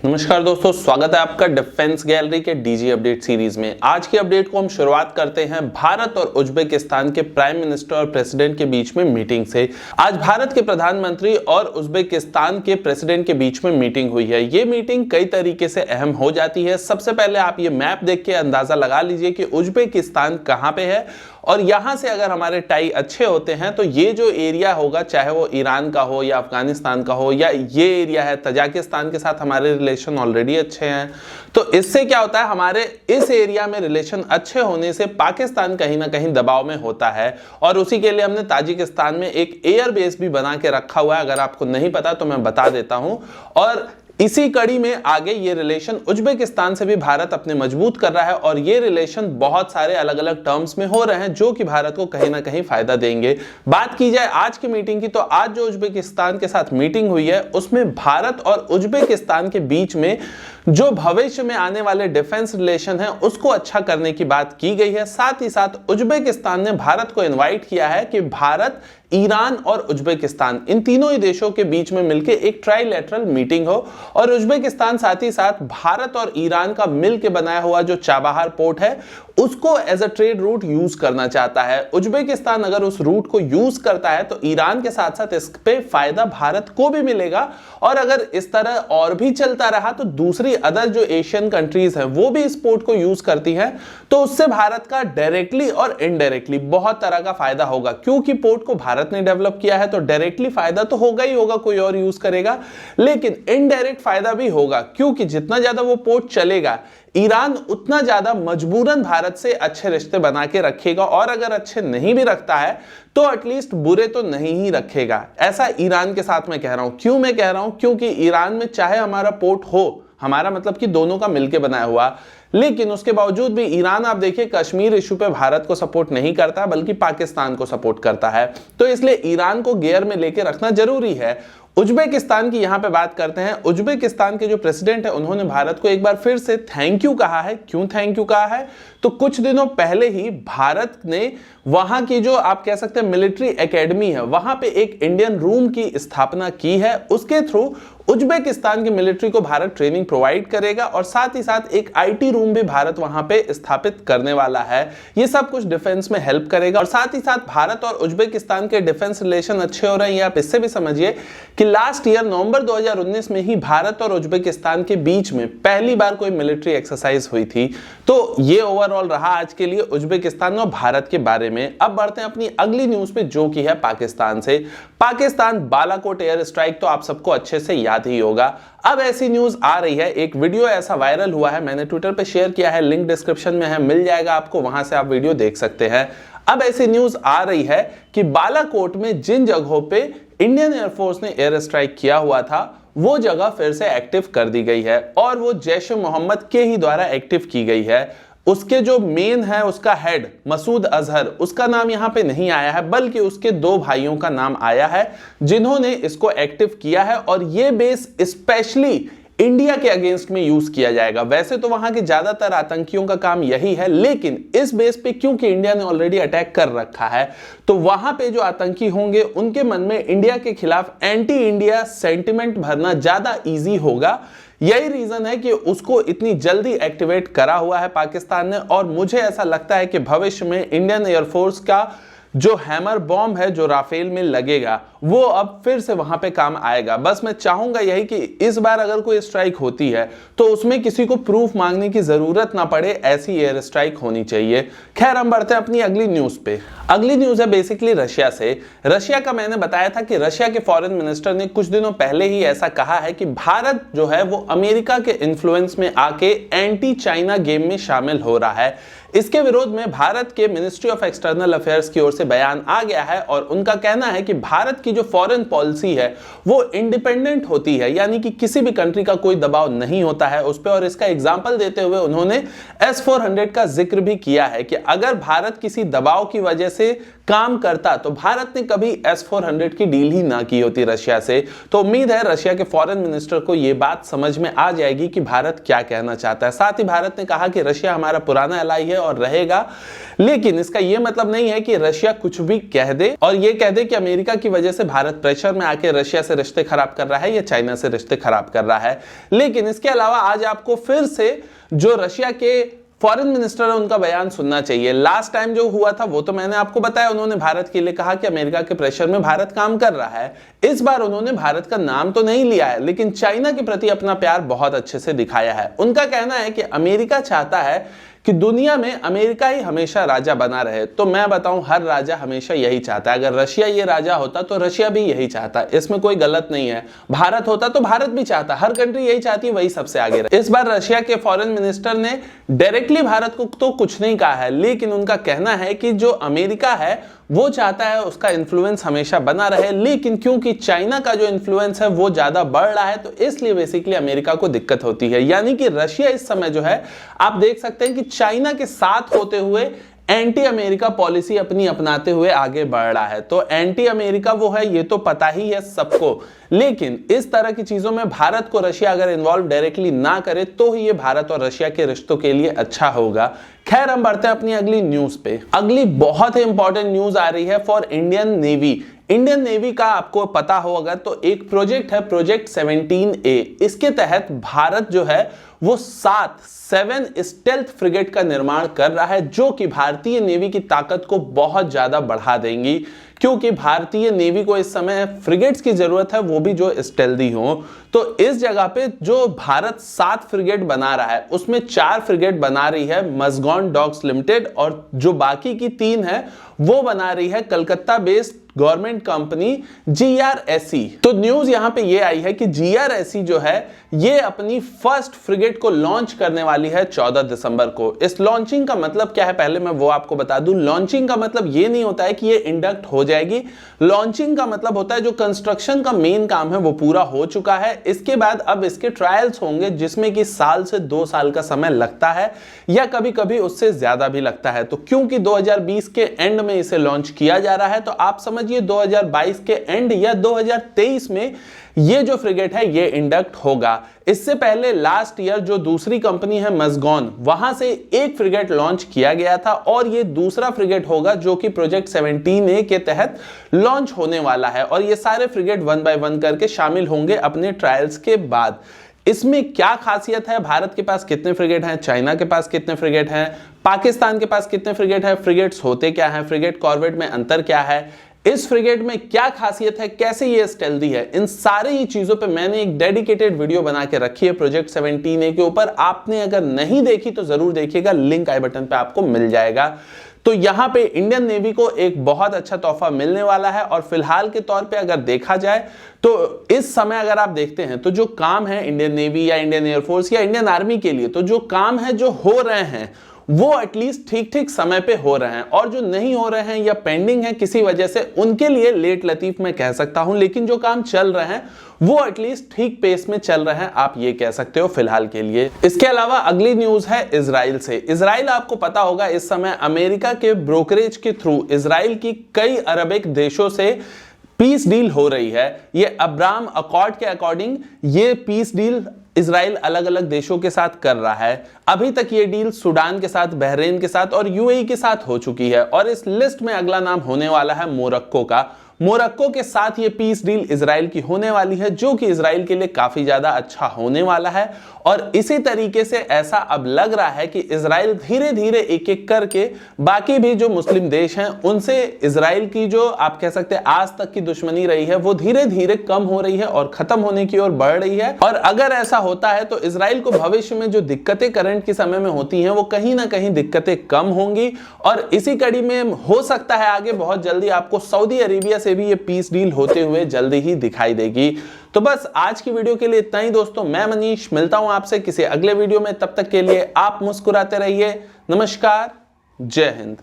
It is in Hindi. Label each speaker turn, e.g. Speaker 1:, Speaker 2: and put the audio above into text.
Speaker 1: नमस्कार दोस्तों, स्वागत है आपका डिफेंस गैलरी के डीजी अपडेट सीरीज में। आज की अपडेट को हम शुरुआत करते हैं भारत और उज्बेकिस्तान के प्राइम मिनिस्टर और प्रेसिडेंट के बीच में मीटिंग से। आज भारत के प्रधानमंत्री और उज्बेकिस्तान के प्रेसिडेंट के बीच में मीटिंग हुई है। ये मीटिंग कई तरीके से अहम हो जाती है। सबसे पहले आप ये मैप देख के अंदाजा लगा लीजिए कि उज्बेकिस्तान कहाँ पे है, और यहां से अगर हमारे टाई अच्छे होते हैं तो ये जो एरिया होगा, चाहे वो ईरान का हो या अफगानिस्तान का हो या ये एरिया है तजाकिस्तान के साथ हमारे रिलेशन ऑलरेडी अच्छे हैं, तो इससे क्या होता है, हमारे इस एरिया में रिलेशन अच्छे होने से पाकिस्तान कहीं ना कहीं दबाव में होता है। और उसी के लिए हमने ताजिकिस्तान में एक एयर बेस भी बना के रखा हुआ है। अगर आपको नहीं पता तो मैं बता देता हूं। और इसी कड़ी में आगे ये रिलेशन उज्बेकिस्तान से भी भारत अपने मजबूत कर रहा है, और ये रिलेशन बहुत सारे अलग अलग टर्म्स में हो रहे हैं जो कि भारत को कहीं ना कहीं फायदा देंगे। बात की जाए आज की मीटिंग की, तो आज जो उज्बेकिस्तान के साथ मीटिंग हुई है उसमें भारत और उज्बेकिस्तान के बीच में जो भविष्य में आने वाले डिफेंस रिलेशन है उसको अच्छा करने की बात की गई है। साथ ही साथ उज्बेकिस्तान ने भारत को इनवाइट किया है कि भारत, ईरान और उज्बेकिस्तान, इन तीनों ही देशों के बीच में मिलकर एक ट्राइलेटरल मीटिंग हो। और उज्बेकिस्तान साथ ही साथ भारत और ईरान का मिलकर बनाया हुआ जो चाबहार पोर्ट है उसको as a trade route use करना चाहता है। उज्बेकिस्तान अगर उस रूट को यूज करता है तो ईरान के साथ साथ इस पे फायदा भारत को भी मिलेगा। और अगर इस तरह और भी चलता रहा तो दूसरी अदर जो एशियन कंट्रीज हैं वो भी इस पोर्ट को यूज करती हैं, तो उससे भारत का डायरेक्टली और इनडायरेक्टली बहुत तरह का फायदा होगा। क्योंकि पोर्ट को भारत ने डेवलप किया है तो डायरेक्टली फायदा तो होगा ही होगा, कोई और यूज करेगा, लेकिन इनडायरेक्ट फायदा भी होगा क्योंकि जितना ज्यादा वो पोर्ट चलेगा ईरान उतना ज्यादा मजबूरन भारत से अच्छे रिश्ते बना के रखेगा। और अगर अच्छे नहीं भी रखता है तो एटलीस्ट बुरे तो नहीं ही रखेगा। ऐसा ईरान के साथ मैं कह रहा हूं। क्यों मैं कह रहा हूं? क्योंकि ईरान में चाहे हमारा पोर्ट हो, हमारा मतलब कि दोनों का मिलके बनाया हुआ, लेकिन उसके बावजूद भी ईरान आप देखिए कश्मीर इशू पे भारत को सपोर्ट नहीं करता बल्कि पाकिस्तान को सपोर्ट करता है। तो इसलिए ईरान को गियर में लेके रखना जरूरी है। उज्बेकिस्तान की यहां पे बात करते हैं। उज्बेकिस्तान के जो प्रेसिडेंट है उन्होंने भारत को एक बार फिर से थैंक यू कहा है। क्यों थैंक यू कहा है? तो कुछ दिनों पहले ही भारत ने वहां की जो आप कह सकते हैं मिलिट्री एकेडमी है वहां पे एक इंडियन रूम की स्थापना की है। उसके थ्रू उज्बेकिस्तान की मिलिट्री को भारत ट्रेनिंग प्रोवाइड करेगा और साथ ही साथ एक आईटी रूम भी भारत वहां पे स्थापित करने वाला है। ये सब कुछ डिफेंस में हेल्प करेगा। और साथ ही साथ भारत और उज्बेकिस्तान के डिफेंस रिलेशन अच्छे हो रहे हैं। आप इससे भी समझिए कि लास्ट ईयर नवंबर 2019 में ही भारत और उज्बेकिस्तान के बीच में पहली बार कोई मिलिट्री एक्सरसाइज हुई थी। तो ये ओवरऑल रहा आज के लिए उज्बेकिस्तान और भारत के बारे में। अब बढ़ते हैं अपनी अगली न्यूज पे जो की है पाकिस्तान से। पाकिस्तान बालाकोट एयर स्ट्राइक तो आप सबको अच्छे से याद ही होगा। अब ऐसी न्यूज आ रही है, एक वीडियो ऐसा वायरल हुआ है, मैंने ट्विटर पे शेयर किया है, लिंक डिस्क्रिप्शन में है, मिल जाएगा आपको, वहां से आप वीडियो देख सकते हैं। अब ऐसी न्यूज आ रही है कि बालाकोट में जिन जगहों पे इंडियन एयरफोर्स ने एयर स्ट्राइक किया हुआ था वो जगह फिर से एक्टिव कर दी गई है, और वो जैश ए मोहम्मद के ही द्वारा एक्टिव की गई है। उसके जो मेन है, उसका हेड मसूद अजहर, उसका नाम यहां पे नहीं आया है बल्कि उसके दो भाइयों का नाम आया है जिन्होंने इसको एक्टिव किया है। और ये बेस स्पेशली इंडिया के अगेंस्ट में यूज किया जाएगा। वैसे तो वहां के ज्यादातर आतंकियों का काम यही है, लेकिन इस बेस पे क्योंकि इंडिया ने ऑलरेडी अटैक कर रखा है तो वहां पे जो आतंकी होंगे उनके मन में इंडिया के खिलाफ एंटी इंडिया सेंटिमेंट भरना ज्यादा इजी होगा। यही रीजन है कि उसको इतनी जल्दी एक्टिवेट करा हुआ है पाकिस्तान ने। और मुझे ऐसा लगता है कि भविष्य में इंडियन एयरफोर्स का जो हैमर बॉम्ब है जो राफेल में लगेगा वो अब फिर से वहां पे काम आएगा। बस मैं चाहूंगा यही कि इस बार अगर कोई स्ट्राइक होती है तो उसमें किसी को प्रूफ मांगने की जरूरत ना पड़े, ऐसी एयर स्ट्राइक होनी चाहिए। खैर, हम बढ़ते हैं अपनी अगली न्यूज पे। अगली न्यूज है बेसिकली रशिया से। रशिया का मैंने बताया था कि रशिया के फॉरेन मिनिस्टर ने कुछ दिनों पहले ही ऐसा कहा है कि भारत जो है वो अमेरिका के इन्फ्लुएंस में आके एंटी चाइना गेम में शामिल हो रहा है। इसके विरोध में भारत के मिनिस्ट्री ऑफ एक्सटर्नल अफेयर्स की ओर से बयान आ गया है, और उनका कहना है कि भारत की जो फॉरेन पॉलिसी है वो इंडिपेंडेंट होती है, यानी कि किसी भी कंट्री का कोई दबाव नहीं होता है उस पर। और इसका एग्जांपल देते हुए उन्होंने S-400 का जिक्र भी किया है कि अगर भारत किसी दबाव की वजह से काम करता तो भारत ने कभी S-400 की डील ही ना की होती रशिया से। तो उम्मीद है रशिया के फॉरेन मिनिस्टर को यह बात समझ में आ जाएगी कि भारत क्या कहना चाहता है। साथ ही भारत ने कहा कि रशिया हमारा पुराना एलाई है और रहेगा, लेकिन इसका यह मतलब नहीं है कि रशिया कुछ भी कह दे और यह कह दे कि अमेरिका की वजह से भारत प्रेशर में आके रशिया से रिश्ते खराब कर रहा है या चाइना से रिश्ते खराब कर रहा है। लेकिन इसके अलावा आज आपको फिर से जो रशिया के फॉरेन मिनिस्टर है उनका बयान सुनना चाहिए। लास्ट टाइम जो हुआ था वो तो मैंने आपको बताया, उन्होंने भारत के लिए कहा कि अमेरिका के प्रेशर में भारत काम कर रहा है। इस बार उन्होंने भारत का नाम तो नहीं लिया है, लेकिन चाइना के प्रति अपना प्यार बहुत अच्छे से दिखाया है। उनका कहना है कि अमेरिका चाहता है कि दुनिया में अमेरिका ही हमेशा राजा बना रहे। तो मैं बताऊं, हर राजा हमेशा यही चाहता है। अगर रशिया ये राजा होता तो रशिया भी यही चाहता, इसमें कोई गलत नहीं है। भारत होता तो भारत भी चाहता, हर कंट्री यही चाहती है वही सबसे आगे रहे। इस बार रशिया के फॉरेन मिनिस्टर ने डायरेक्टली भारत को तो कुछ नहीं कहा है, लेकिन उनका कहना है कि जो अमेरिका है वो चाहता है उसका इन्फ्लुएंस हमेशा बना रहे, लेकिन क्योंकि चाइना का जो इन्फ्लुएंस है वो ज्यादा बढ़ रहा है तो इसलिए बेसिकली अमेरिका को दिक्कत होती है। यानी कि रशिया इस समय जो है आप देख सकते हैं कि चाइना के साथ होते हुए एंटी अमेरिका पॉलिसी अपनी अपनाते हुए आगे बढ़ रहा है। तो एंटी अमेरिका वो है ये तो पता ही है सबको, लेकिन इस तरह की चीजों में भारत को रशिया अगर इन्वॉल्व डायरेक्टली ना करे तो ही ये भारत और रशिया के रिश्तों के लिए अच्छा होगा। खैर हम बढ़ते हैं अपनी अगली न्यूज पे। अगली बहुत ही इंपॉर्टेंट न्यूज आ रही है for Indian navy. Indian navy का आपको पता हो अगर तो एक प्रोजेक्ट है प्रोजेक्ट 17A। इसके तहत भारत जो है वो 7 स्टेल्थ फ्रिगेट का निर्माण कर रहा है, जो कि भारतीय नेवी की ताकत को बहुत ज्यादा बढ़ा देंगी, क्योंकि भारतीय नेवी को इस समय फ्रिगेट्स की जरूरत है, वो भी जो स्टेल्दी हो। तो इस जगह पे जो भारत 7 फ्रिगेट बना रहा है उसमें 4 फ्रिगेट बना रही है मज़गान डॉक्स लिमिटेड और जो बाकी की 3 है वो बना रही है Calcutta based government company GRSE। तो न्यूज यहां पे ये आई है कि GRSE जो है ये अपनी फर्स्ट फ्रिगेट को लॉन्च करने वाली है 14 दिसंबर को। इस लॉन्चिंग का मतलब क्या है पहले मैं वो आपको बता दूं। लॉन्चिंग का मतलब ये नहीं होता है कि ये इंडक्ट हो जाएगी। लॉन्चिंग का मतलब होता है जो कंस्ट्रक्शन का मेन काम है वो पूरा हो चुका है, इसके बाद अब इसके ट्रायल्स होंगे जिसमें कि साल से 2 साल का समय लगता है या कभी कभी उससे ज्यादा भी लगता है। तो क्योंकि 2020 के एंड में इसे लॉन्च किया जा रहा है तो आप समझिए 2022 के एंड या 2023 में ये जो फ्रिगेट है ये इंडक्ट होगा। इससे पहले लास्ट ईयर जो दूसरी कंपनी है मज़गान, वहां से एक फ्रिगेट लॉन्च किया गया था और ये दूसरा फ्रिगेट होगा जो कि प्रोजेक्ट 17A के तहत लॉन्च होने वाला है और ये सारे फ्रिगेट 1 बाय 1 करके शामिल होंगे अपने ट्रायल्स के बाद। इसमें क्या खासियत है, भारत के पास कितने फ्रिगेट हैं, चाइना के पास कितने फ्रिगेट हैं, पाकिस्तान के पास कितने फ्रिगेट हैं, फ्रिगेट्स होते क्या हैं, फ्रिगेट कॉर्वेट में अंतर क्या है, इस फ्रिगेट में क्या खासियत है, कैसे ये स्टेल्दी है, इन सारी ही चीजों पे मैंने एक डेडिकेटेड वीडियो बना के रखी है प्रोजेक्ट 17A के ऊपर। आपने अगर नहीं देखी तो जरूर देखिएगा, लिंक आई बटन पे आपको मिल जाएगा। तो यहां पे इंडियन नेवी को एक बहुत अच्छा तोहफा मिलने वाला है और फिलहाल के तौर पे अगर देखा जाए तो इस समय अगर आप देखते हैं तो जो काम है इंडियन नेवी या इंडियन एयरफोर्स या इंडियन आर्मी के लिए, तो जो काम है जो हो रहे हैं वो एटलीस्ट ठीक ठीक समय पे हो रहे हैं और जो नहीं हो रहे हैं या पेंडिंग है किसी वजह से उनके लिए लेट लतीफ मैं कह सकता हूं, लेकिन जो काम चल रहे हैं वो एटलीस्ट ठीक पेस में चल रहे हैं, आप ये कह सकते हो फिलहाल के लिए। इसके अलावा अगली न्यूज है इजराइल से। इजराइल आपको पता होगा इस समय अमेरिका के ब्रोकरेज के थ्रू इजराइल की कई अरबिक देशों से पीस डील हो रही है। ये अब्राहम अकॉर्ड के अकॉर्डिंग ये पीस डील इजराइल अलग अलग देशों के साथ कर रहा है। अभी तक ये डील सूडान के साथ, बहरीन के साथ और यूएई के साथ हो चुकी है और इस लिस्ट में अगला नाम होने वाला है मोरक्को का। मोरक्को के साथ ये पीस डील इजराइल की होने वाली है, जो कि इजराइल के लिए काफी ज्यादा अच्छा होने वाला है। और इसी तरीके से ऐसा अब लग रहा है कि इजराइल धीरे धीरे एक एक करके बाकी भी जो मुस्लिम देश हैं उनसे इजराइल की जो आप कह सकते हैं आज तक की दुश्मनी रही है वो धीरे धीरे कम हो रही है और खत्म होने की ओर बढ़ रही है। और अगर ऐसा होता है तो इजराइल को भविष्य में जो दिक्कतें करंट के समय में होती हैं वो कहीं ना कहीं दिक्कतें कम होंगी और इसी कड़ी में हो सकता है आगे बहुत जल्दी आपको सऊदी अरेबिया से भी ये पीस डील होते हुए जल्दी ही दिखाई देगी। तो बस आज की वीडियो के लिए इतना ही दोस्तों। मैं मनीष मिलता हूं आपसे किसी अगले वीडियो में, तब तक के लिए आप मुस्कुराते रहिए। नमस्कार, जय हिंद।